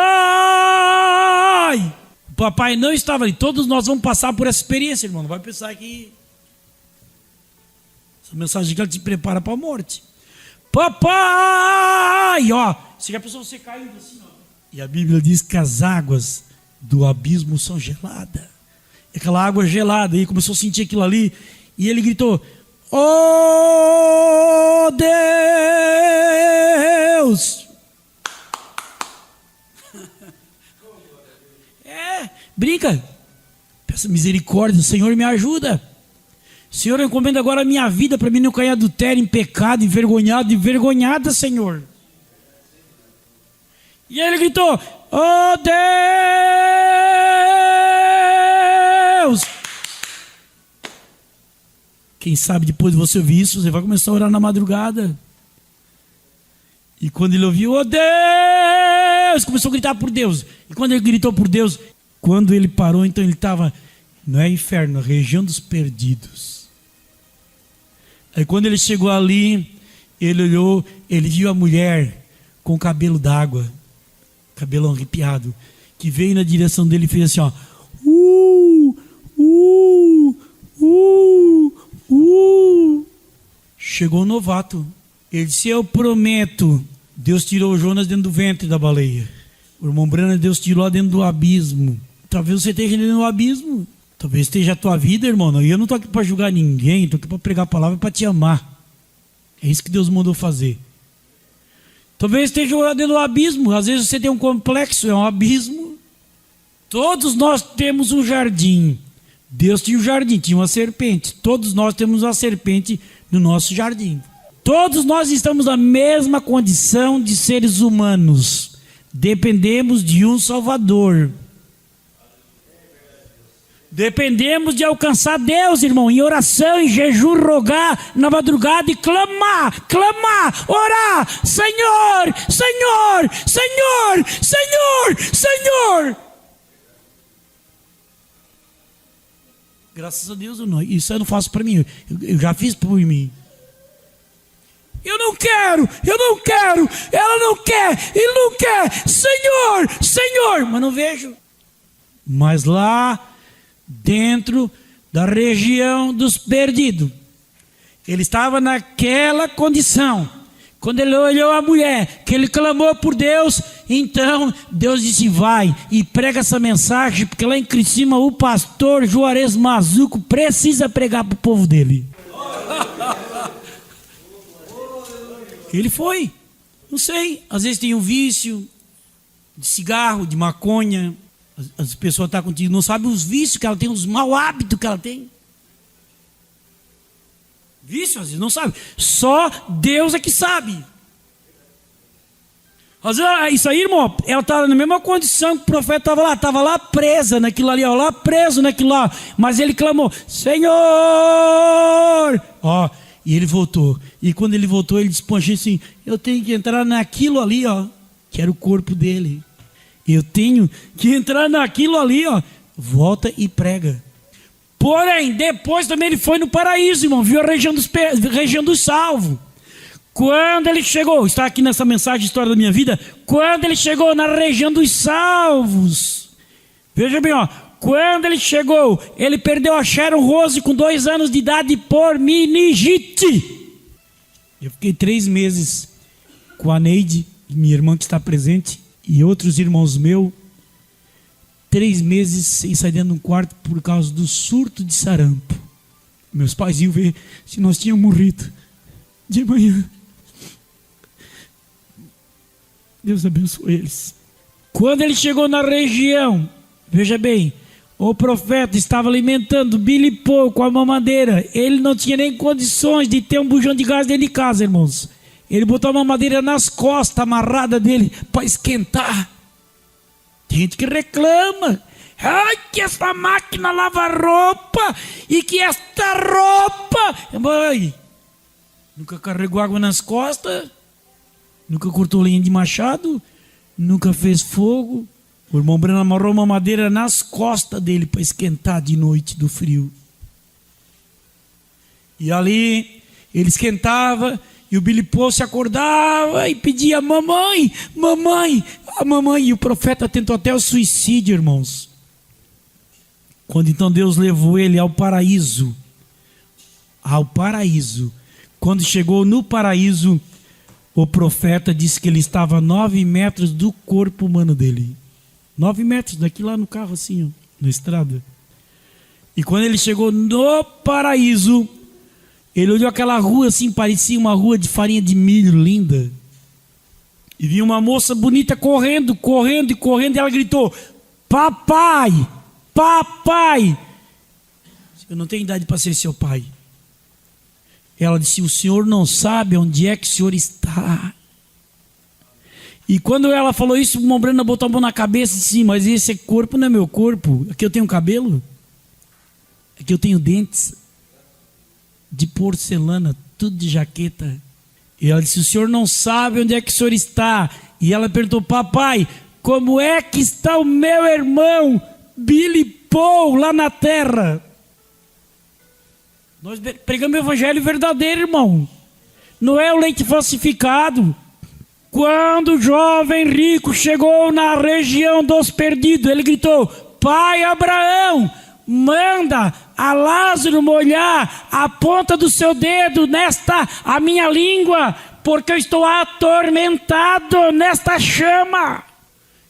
O papai não estava ali. Todos nós vamos passar por essa experiência, irmão. Não vai pensar que essa mensagem que ela te prepara para a morte. Papai! Ó, você já pensou você caindo assim, ó. E a Bíblia diz que as águas do abismo são geladas. E aquela água gelada, e ele começou a sentir aquilo ali, e ele gritou, oh Deus! Brinca, peça misericórdia, Senhor me ajuda. Senhor, eu encomendo agora a minha vida para mim não cair adultério, em pecado, envergonhado, envergonhada, Senhor. E ele gritou, oh Deus! Quem sabe depois de você ouvir isso, você vai começar a orar na madrugada. E quando ele ouviu, oh Deus! Começou a gritar por Deus. E quando ele gritou por Deus, quando ele parou, então ele estava, não é inferno, região dos perdidos. Aí quando ele chegou ali, ele olhou, ele viu a mulher com cabelo d'água, cabelo arrepiado, que veio na direção dele e fez assim, ó, Chegou o novato. Ele disse, eu prometo. Deus tirou o Jonas dentro do ventre da baleia. O irmão Brana, Deus tirou lá dentro do abismo. Talvez você esteja dentro do abismo. Talvez esteja a tua vida, irmão. Eu não estou aqui para julgar ninguém. Estou aqui para pregar a palavra e para te amar. É isso que Deus mandou fazer. Talvez esteja dentro do abismo. Às vezes você tem um complexo, é um abismo. Todos nós temos um jardim. Deus tinha um jardim, tinha uma serpente. Todos nós temos uma serpente no nosso jardim. Todos nós estamos na mesma condição de seres humanos. Dependemos de um Salvador. Dependemos de alcançar Deus, irmão, em oração, em jejum, rogar na madrugada e clamar, orar, Senhor, Senhor, Senhor, Senhor, Senhor. Graças a Deus, isso eu não faço para mim, eu já fiz por mim. Eu não quero, ela não quer, ele não quer, Senhor, Senhor, mas não vejo. Mas lá dentro da região dos perdidos, ele estava naquela condição. Quando ele olhou a mulher, que ele clamou por Deus, então Deus disse, vai e prega essa mensagem, porque lá em Criciúma o pastor Juarez Mazuco precisa pregar para o povo dele. Ele foi, não sei, às vezes tem um vício de cigarro, de maconha. As pessoas estão contigo, não sabem os vícios que ela tem, os maus hábitos que ela tem. Vício, às vezes, não sabe. Só Deus é que sabe. Às vezes, isso aí, irmão, ela estava na mesma condição que o profeta estava lá presa naquilo ali, ó, lá preso naquilo lá. Mas ele clamou, Senhor! Ó, e ele voltou. E quando ele voltou, ele despojou assim, eu tenho que entrar naquilo ali, ó, que era o corpo dele. Eu tenho que entrar naquilo ali, ó. Volta e prega. Porém, depois também ele foi no paraíso, irmão. Viu a região dos salvos. Quando ele chegou, está aqui nessa mensagem, História da Minha Vida. Quando ele chegou na região dos salvos. Veja bem, ó. Quando ele chegou, ele perdeu a Sharon Rose com 2 anos de idade por meningite. Eu fiquei 3 meses com a Neide, minha irmã que está presente, e outros irmãos meus, 3 meses sem sair dentro de um quarto por causa do surto de sarampo. Meus pais iam ver se nós tínhamos morrido de manhã. Deus abençoe eles. Quando ele chegou na região, veja bem, o profeta estava alimentando Billy Paul com a mamadeira. Ele não tinha nem condições de ter um bujão de gás dentro de casa, irmãos. Ele botou a mamadeira nas costas, amarrada dele, para esquentar. Tem gente que reclama. Ai, que essa máquina lava roupa e que esta roupa... Mãe, nunca carregou água nas costas? Nunca cortou lenha de machado? Nunca fez fogo? O irmão Breno amarrou uma madeira nas costas dele para esquentar de noite do frio. E ali ele esquentava e o Billy Paul se acordava e pedia: mamãe, mamãe, a mamãe. E o profeta tentou até o suicídio, irmãos. Quando então Deus levou ele ao paraíso. Ao paraíso. Quando chegou no paraíso, o profeta disse que ele estava a 9 metros do corpo humano dele. 9 metros, daqui lá no carro assim, ó, na estrada. E quando ele chegou no paraíso, ele olhou aquela rua assim, parecia uma rua de farinha de milho, linda. E viu uma moça bonita correndo, correndo e correndo, e ela gritou: papai, papai. Eu não tenho idade para ser seu pai. Ela disse: o senhor não sabe onde é que o senhor está. E quando ela falou isso, o irmão Breno botou a mão na cabeça e disse: mas esse corpo não é meu corpo. Aqui eu tenho cabelo, aqui eu tenho dentes de porcelana, tudo de jaqueta. E ela disse: o senhor não sabe onde é que o senhor está. E ela perguntou: papai, como é que está o meu irmão Billy Paul lá na terra? Nós pregamos o evangelho verdadeiro, irmão. Não é o leite falsificado. Quando o jovem rico chegou na região dos perdidos, ele gritou: pai Abraão, manda a Lázaro molhar a ponta do seu dedo nesta a minha língua, porque eu estou atormentado nesta chama.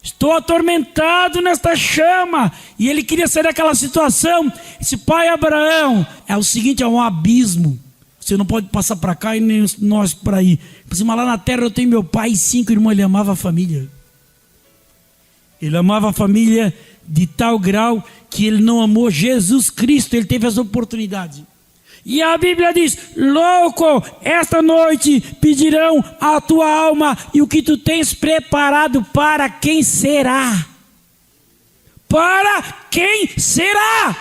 Estou atormentado nesta chama. E ele queria sair daquela situação. Esse pai Abraão, é o seguinte, é um abismo. Você não pode passar para cá e nem nós para aí. Mas lá na terra eu tenho meu pai e 5 irmãos. Ele amava a família. Ele amava a família de tal grau que ele não amou Jesus Cristo. Ele teve as oportunidades. E a Bíblia diz: louco, esta noite pedirão a tua alma, e o que tu tens preparado para quem será? Para quem será?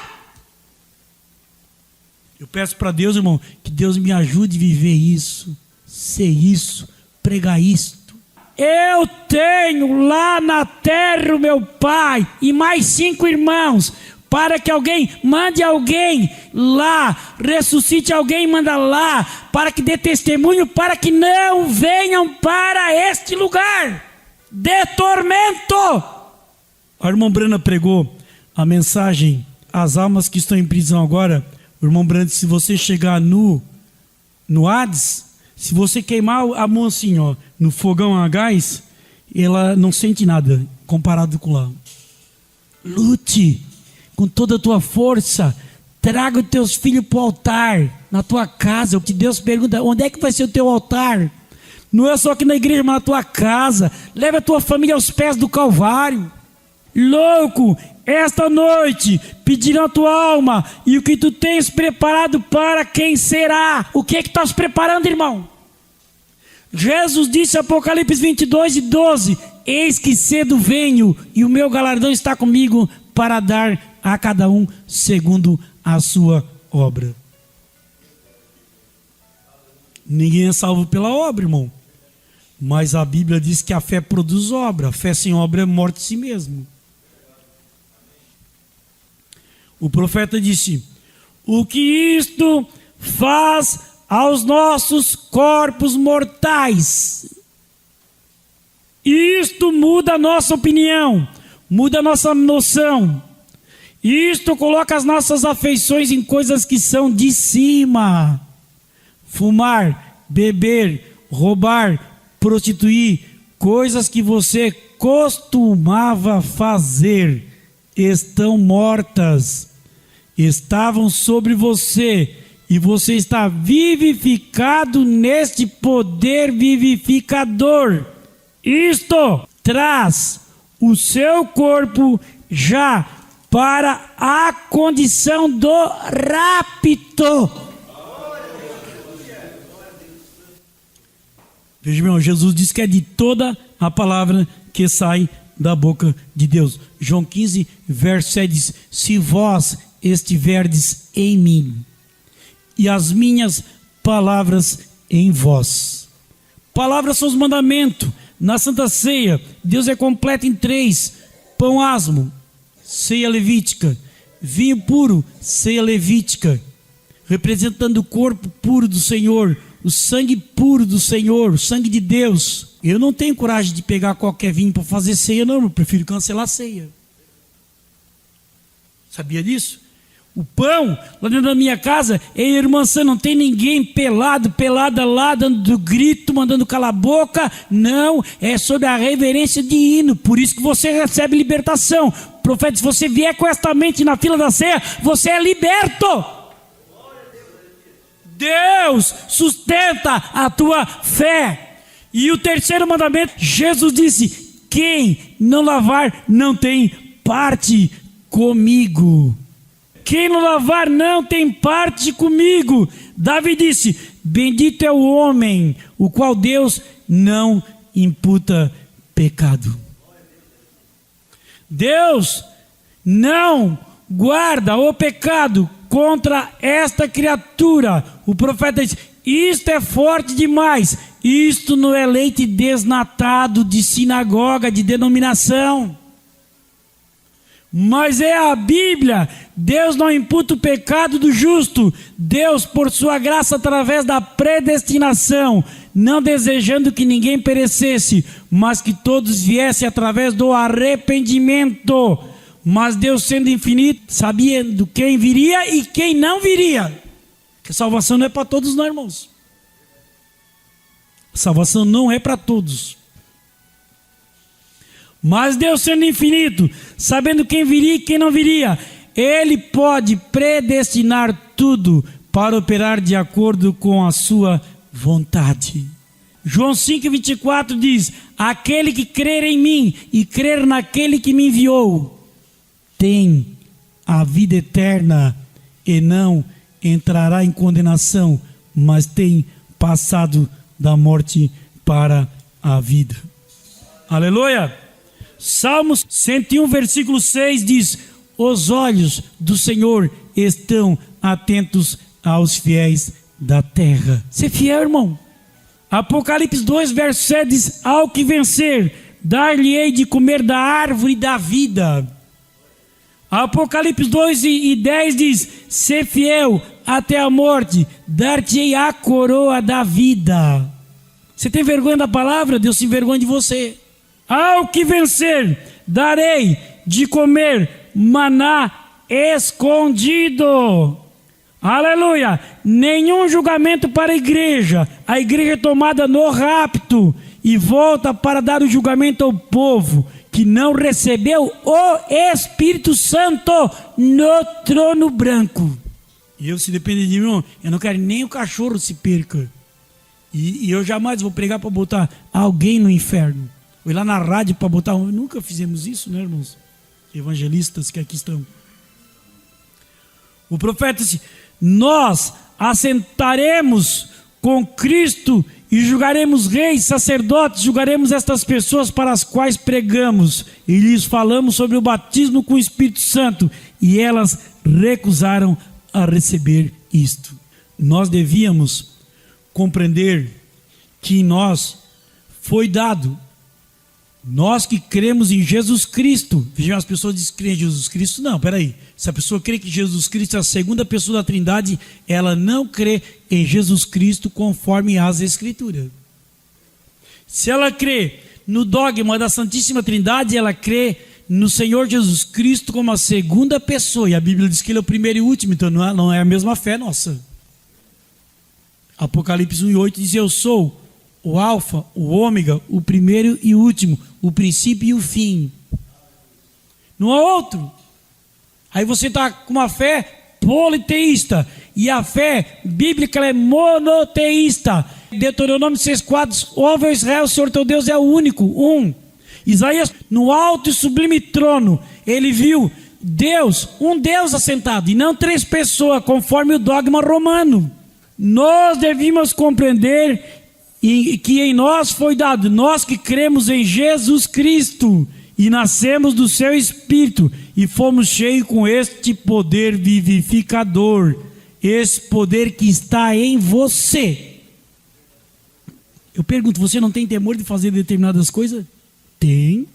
Eu peço para Deus, irmão, que Deus me ajude a viver isso, ser isso, pregar isto. Eu tenho lá na terra o meu pai e mais 5 irmãos, para que alguém mande alguém lá, ressuscite alguém, manda lá, para que dê testemunho, para que não venham para este lugar de tormento. A irmã Brana pregou a mensagem: as almas que estão em prisão agora. O irmão Brana disse: se você chegar no Hades, se você queimar a mão assim, ó, no fogão a gás, ela não sente nada comparado com lá. Lute com toda a tua força, traga os teus filhos para o altar, na tua casa. O que Deus pergunta: onde é que vai ser o teu altar? Não é só aqui na igreja, mas na tua casa. Leva a tua família aos pés do Calvário. Louco, esta noite pedirão a tua alma, e o que tu tens preparado para quem será? O que é que estás preparando, irmão? Jesus disse, Apocalipse 22:12: eis que cedo venho, e o meu galardão está comigo, para dar a cada um segundo a sua obra. Ninguém é salvo pela obra, irmão. Mas a Bíblia diz que a fé produz obra. A fé sem obra é morte de si mesmo. O profeta disse: o que isto faz aos nossos corpos mortais? Isto muda a nossa opinião, muda a nossa noção. Isto coloca as nossas afeições em coisas que são de cima. Fumar, beber, roubar, prostituir, coisas que você costumava fazer, estão mortas. Estavam sobre você, e você está vivificado neste poder vivificador. Isto traz o seu corpo já para a condição do rapto. Veja, meu, Jesus diz que é de toda a palavra que sai da boca de Deus. João 15, verso 7 diz: se vós estiverdes em mim e as minhas palavras em vós. Palavras são os mandamentos. Na Santa Ceia, Deus é completo em 3: pão asmo, ceia levítica; vinho puro, ceia levítica, representando o corpo puro do Senhor, o sangue puro do Senhor, o sangue de Deus. Eu não tenho coragem de pegar qualquer vinho para fazer ceia, não. Eu prefiro cancelar a ceia. Sabia disso? O pão, lá dentro da minha casa, irmã Sã, não tem ninguém pelada lá, dando grito, mandando calar a boca. Não, é sobre a reverência de hino. Por isso que você recebe libertação. Profeta, se você vier com esta mente na fila da ceia, você é liberto. Deus sustenta a tua fé. E o terceiro mandamento, Jesus disse: quem não lavar não tem parte comigo. Quem não lavar não tem parte comigo. Davi disse: bendito é o homem o qual Deus não imputa pecado. Deus não guarda o pecado contra esta criatura. O profeta diz: isto é forte demais. Isto não é leite desnatado de sinagoga, de denominação. Mas é a Bíblia. Deus não imputa o pecado do justo. Deus, por sua graça, através da predestinação, não desejando que ninguém perecesse, mas que todos viessem através do arrependimento. Mas Deus, sendo infinito, sabendo quem viria e quem não viria. Porque a salvação não é para todos, não, irmãos. A salvação não é para todos. Mas Deus, sendo infinito, sabendo quem viria e quem não viria, Ele pode predestinar tudo para operar de acordo com a sua vontade. João 5,24 diz: aquele que crer em mim e crer naquele que me enviou, tem a vida eterna e não entrará em condenação, mas tem passado da morte para a vida. Aleluia! Salmos 101, versículo 6 diz: os olhos do Senhor estão atentos aos fiéis da terra. Ser fiel, irmão. Apocalipse 2, verso 7 diz: ao que vencer, dar-lhe-ei de comer da árvore da vida. Apocalipse 2 e 10 diz: ser fiel até a morte, dar-te-ei a coroa da vida. Você tem vergonha da palavra? Deus se envergonha de você. Ao que vencer, darei de comer maná escondido. Aleluia! Nenhum julgamento para a igreja. A igreja é tomada no rapto e volta para dar o julgamento ao povo que não recebeu o Espírito Santo no trono branco. E eu, se depender de mim, eu não quero nem o cachorro se perca. E eu jamais vou pregar para botar alguém no inferno. Ou ir lá na rádio para botar... Nunca fizemos isso, né, irmãos? Evangelistas que aqui estão. O profeta disse: nós assentaremos com Cristo e julgaremos reis, sacerdotes, julgaremos estas pessoas para as quais pregamos. E lhes falamos sobre o batismo com o Espírito Santo. E elas recusaram a receber isto. Nós devíamos compreender que em nós foi dado. Nós que cremos em Jesus Cristo. Vejam, as pessoas dizem que creem em Jesus Cristo. Não, peraí. Se a pessoa crê que Jesus Cristo é a segunda pessoa da Trindade, ela não crê em Jesus Cristo conforme as Escrituras. Se ela crê no dogma da Santíssima Trindade, ela crê no Senhor Jesus Cristo como a segunda pessoa. E a Bíblia diz que Ele é o primeiro e o último, então não é a mesma fé nossa. Apocalipse 1:8 diz: eu sou o alfa, o ômega, o primeiro e o último, o princípio e o fim. Não há outro. Aí você está com uma fé politeísta, e a fé bíblica ela é monoteísta. Deuteronômio 6,4: ouve Israel, o Senhor teu Deus é o único, um. Isaías, no alto e sublime trono, ele viu Deus, um Deus assentado, e não três pessoas, conforme o dogma romano. Nós devíamos compreender que em nós foi dado, nós que cremos em Jesus Cristo e nascemos do seu Espírito e fomos cheios com este poder vivificador, esse poder que está em você. Eu pergunto, você não tem temor de fazer determinadas coisas? Tem.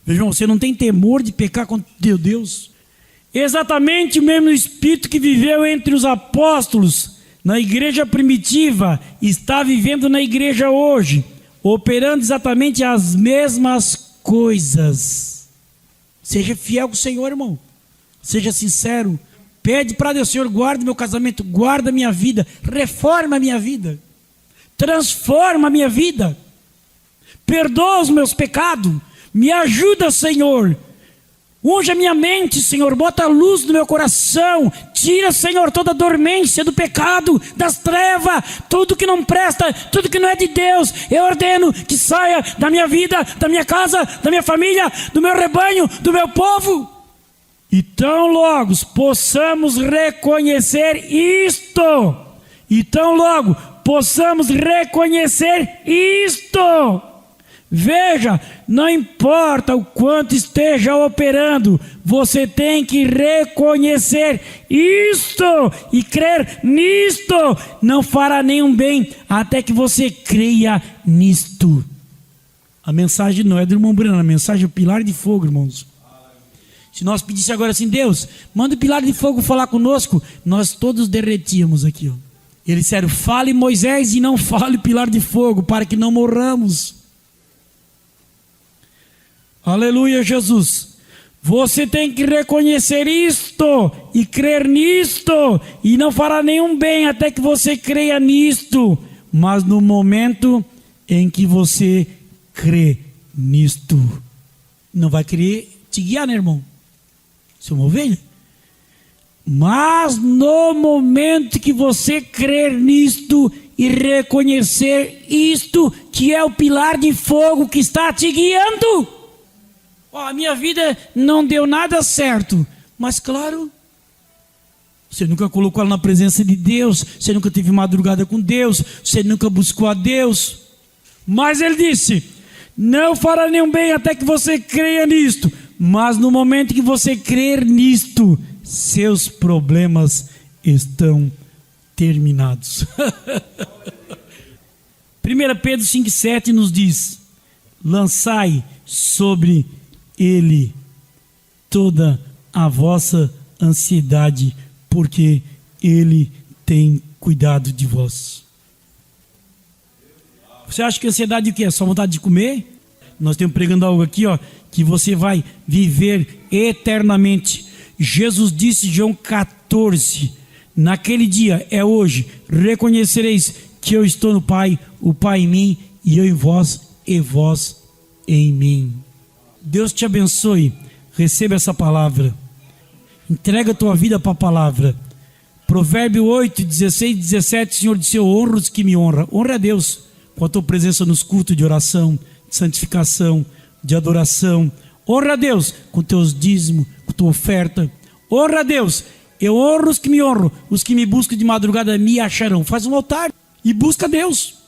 Vejam, você não tem temor de pecar contra Deus? Exatamente o mesmo Espírito que viveu entre os apóstolos na igreja primitiva está vivendo na igreja hoje, operando exatamente as mesmas coisas. Seja fiel com o Senhor, irmão. Seja sincero. Pede para Deus: Senhor, guarda meu casamento, guarda minha vida, reforma a minha vida, transforma a minha vida, perdoa os meus pecados, me ajuda, Senhor. Unge a minha mente, Senhor, bota a luz no meu coração, tira, Senhor, toda a dormência do pecado, das trevas, tudo que não presta, tudo que não é de Deus, eu ordeno que saia da minha vida, da minha casa, da minha família, do meu rebanho, do meu povo. Então logo possamos reconhecer isto, veja, não importa o quanto esteja operando, você tem que reconhecer isto e crer nisto. Não fará nenhum bem até que você creia nisto. A mensagem não é do irmão Breno, a mensagem é o pilar de fogo, irmãos. Se nós pedíssemos agora assim: Deus, manda o pilar de fogo falar conosco, nós todos derretíamos aqui, ó. Eles disseram: fale Moisés e não fale pilar de fogo, para que não morramos. Aleluia, Jesus. Você tem que reconhecer isto e crer nisto, e não fará nenhum bem até que você creia nisto. Mas no momento em que você crê nisto, não vai querer te guiar, né, irmão? Você é uma ovelha. Mas no momento que você crer nisto e reconhecer isto, que é o pilar de fogo que está te guiando. A minha vida não deu nada certo, mas claro, você nunca colocou ela na presença de Deus, você nunca teve madrugada com Deus, você nunca buscou a Deus. Mas ele disse: não fará nenhum bem até que você creia nisto. Mas no momento que você crer nisto, seus problemas estão terminados. 1 Pedro 5,7 nos diz: lançai sobre Ele toda a vossa ansiedade, porque Ele tem cuidado de vós. Você acha que ansiedade o que é? Só vontade de comer? Nós estamos pregando algo aqui, ó, que você vai viver eternamente. Jesus disse em João 14: naquele dia, é hoje, reconhecereis que eu estou no Pai, o Pai em mim, e eu em vós, e vós em mim. Deus te abençoe. Receba essa palavra. Entrega a tua vida para a palavra. Provérbio 8, 16 e 17, o Senhor disse: eu honro os que me honram. Honra a Deus com a tua presença nos cultos de oração, de santificação, de adoração. Honra a Deus com teus dízimos, com tua oferta. Honra a Deus. Eu honro os que me honram. Os que me buscam de madrugada me acharão. Faz um altar e busca a Deus.